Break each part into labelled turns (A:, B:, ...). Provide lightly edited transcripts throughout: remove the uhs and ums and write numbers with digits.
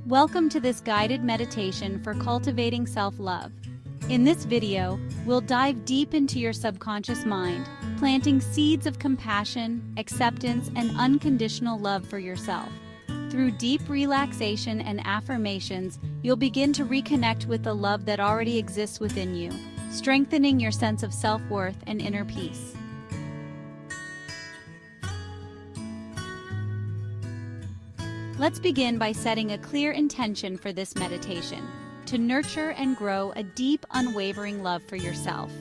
A: Welcome to this guided meditation for cultivating self-love. In this video, we'll dive deep into your subconscious mind, planting seeds of compassion, acceptance, and unconditional love for yourself. Through deep relaxation and affirmations, you'll begin to reconnect with the love that already exists within you, strengthening your sense of self-worth and inner peace. Let's begin by setting a clear intention for this meditation, to nurture and grow a deep, unwavering love for yourself.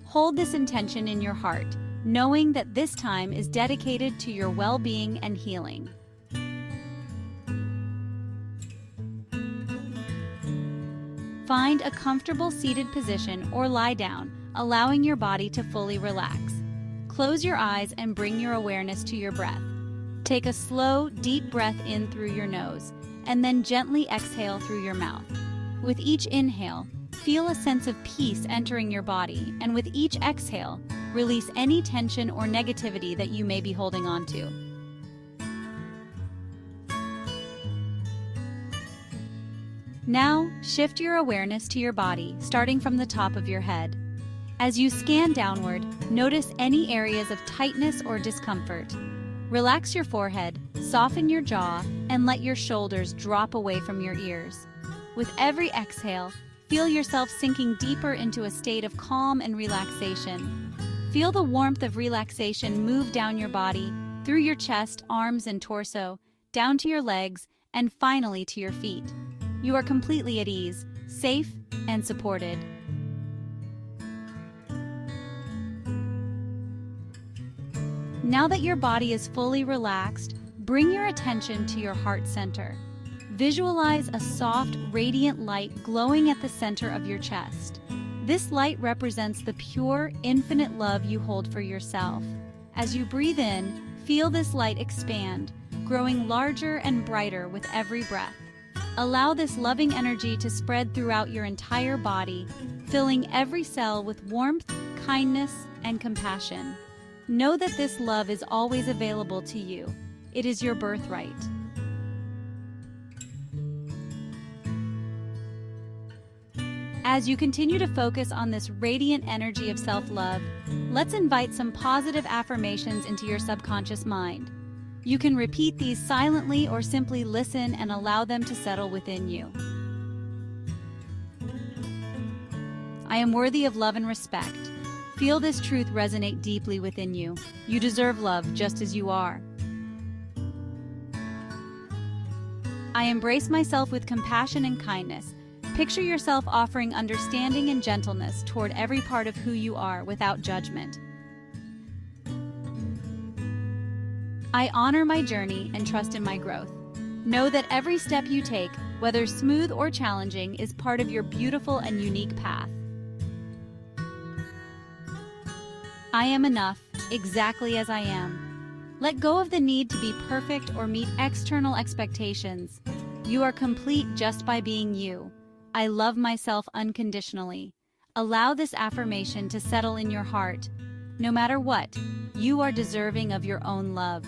A: Hold this intention in your heart, knowing that this time is dedicated to your well-being and healing. Find a comfortable seated position or lie down, allowing your body to fully relax. Close your eyes and bring your awareness to your breath. Take a slow, deep breath in through your nose, and then gently exhale through your mouth. With each inhale, feel a sense of peace entering your body, and with each exhale, release any tension or negativity that you may be holding on to. Now, shift your awareness to your body, starting from the top of your head. As you scan downward, notice any areas of tightness or discomfort. Relax your forehead, soften your jaw, and let your shoulders drop away from your ears. With every exhale, feel yourself sinking deeper into a state of calm and relaxation. Feel the warmth of relaxation move down your body, through your chest, arms, and torso, down to your legs, and finally to your feet. You are completely at ease, safe, and supported. Now that your body is fully relaxed, bring your attention to your heart center. Visualize a soft, radiant light glowing at the center of your chest. This light represents the pure, infinite love you hold for yourself. As you breathe in, feel this light expand, growing larger and brighter with every breath. Allow this loving energy to spread throughout your entire body, filling every cell with warmth, kindness, and compassion. Know that this love is always available to you. It is your birthright. As you continue to focus on this radiant energy of self-love, let's invite some positive affirmations into your subconscious mind. You can repeat these silently or simply listen and allow them to settle within you. I am worthy of love and respect. Feel this truth resonate deeply within you. You deserve love just as you are. I embrace myself with compassion and kindness. Picture yourself offering understanding and gentleness toward every part of who you are without judgment. I honor my journey and trust in my growth. Know that every step you take, whether smooth or challenging, is part of your beautiful and unique path. I am enough, exactly as I am. Let go of the need to be perfect or meet external expectations. You are complete just by being you. I love myself unconditionally. Allow this affirmation to settle in your heart. No matter what, you are deserving of your own love.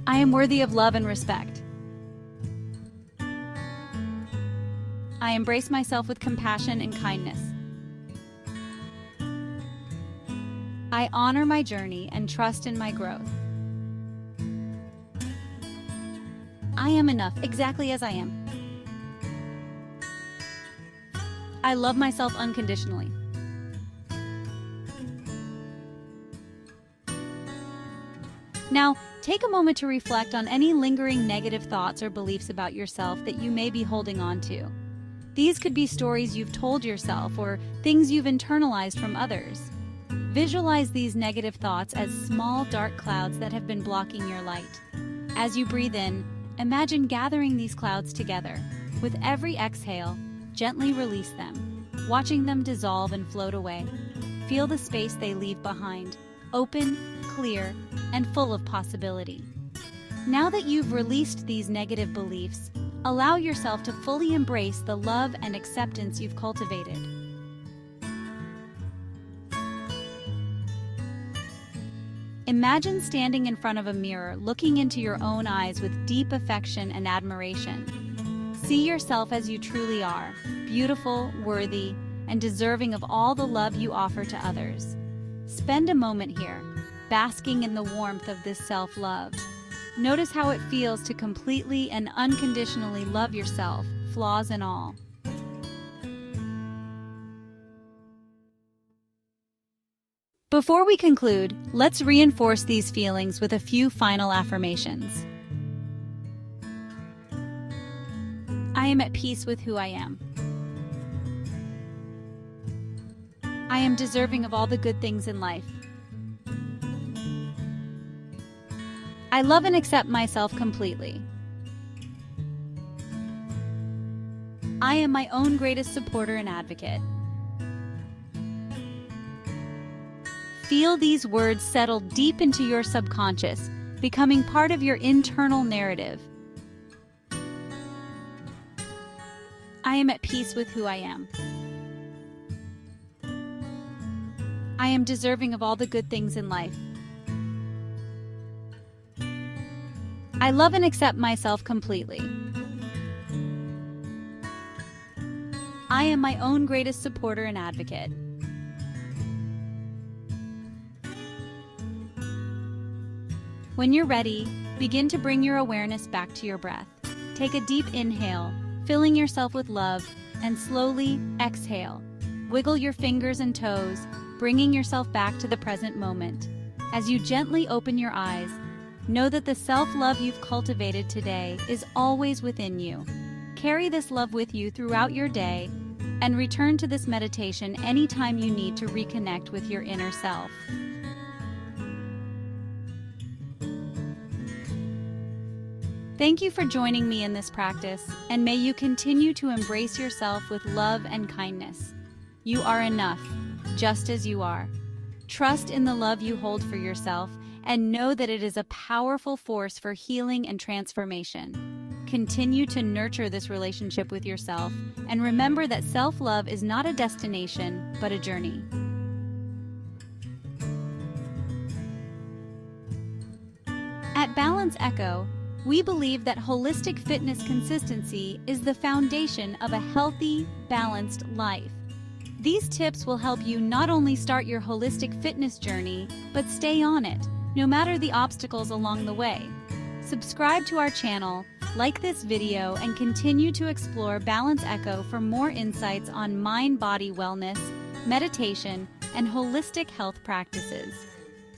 A: I am worthy of love and respect. I embrace myself with compassion and kindness. I honor my journey and trust in my growth. I am enough, exactly as I am. I love myself unconditionally. Now, take a moment to reflect on any lingering negative thoughts or beliefs about yourself that you may be holding on to. These could be stories you've told yourself or things you've internalized from others. Visualize these negative thoughts as small, dark clouds that have been blocking your light. As you breathe in, imagine gathering these clouds together. With every exhale, gently release them, watching them dissolve and float away. Feel the space they leave behind, open, clear, and full of possibility. Now that you've released these negative beliefs, allow yourself to fully embrace the love and acceptance you've cultivated. Imagine standing in front of a mirror, looking into your own eyes with deep affection and admiration. See yourself as you truly are, beautiful, worthy, and deserving of all the love you offer to others. Spend a moment here, basking in the warmth of this self-love. Notice how it feels to completely and unconditionally love yourself, flaws and all. Before we conclude, let's reinforce these feelings with a few final affirmations. I am at peace with who I am. I am deserving of all the good things in life. I love and accept myself completely. I am my own greatest supporter and advocate. Feel these words settle deep into your subconscious, becoming part of your internal narrative. I am at peace with who I am. I am deserving of all the good things in life. I love and accept myself completely. I am my own greatest supporter and advocate. When you're ready, begin to bring your awareness back to your breath. Take a deep inhale, filling yourself with love, and slowly exhale. Wiggle your fingers and toes, bringing yourself back to the present moment. As you gently open your eyes, know that the self-love you've cultivated today is always within you. Carry this love with you throughout your day and return to this meditation anytime you need to reconnect with your inner self. Thank you for joining me in this practice, and may you continue to embrace yourself with love and kindness. You are enough, just as you are. Trust in the love you hold for yourself and know that it is a powerful force for healing and transformation. Continue to nurture this relationship with yourself and remember that self-love is not a destination, but a journey. At Balance Echo, we believe that holistic fitness consistency is the foundation of a healthy, balanced life. These tips will help you not only start your holistic fitness journey, but stay on it, no matter the obstacles along the way. Subscribe to our channel, like this video, and continue to explore Balance Echo for more insights on mind-body wellness, meditation, and holistic health practices.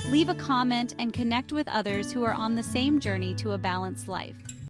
A: Leave a comment and connect with others who are on the same journey to a balanced life.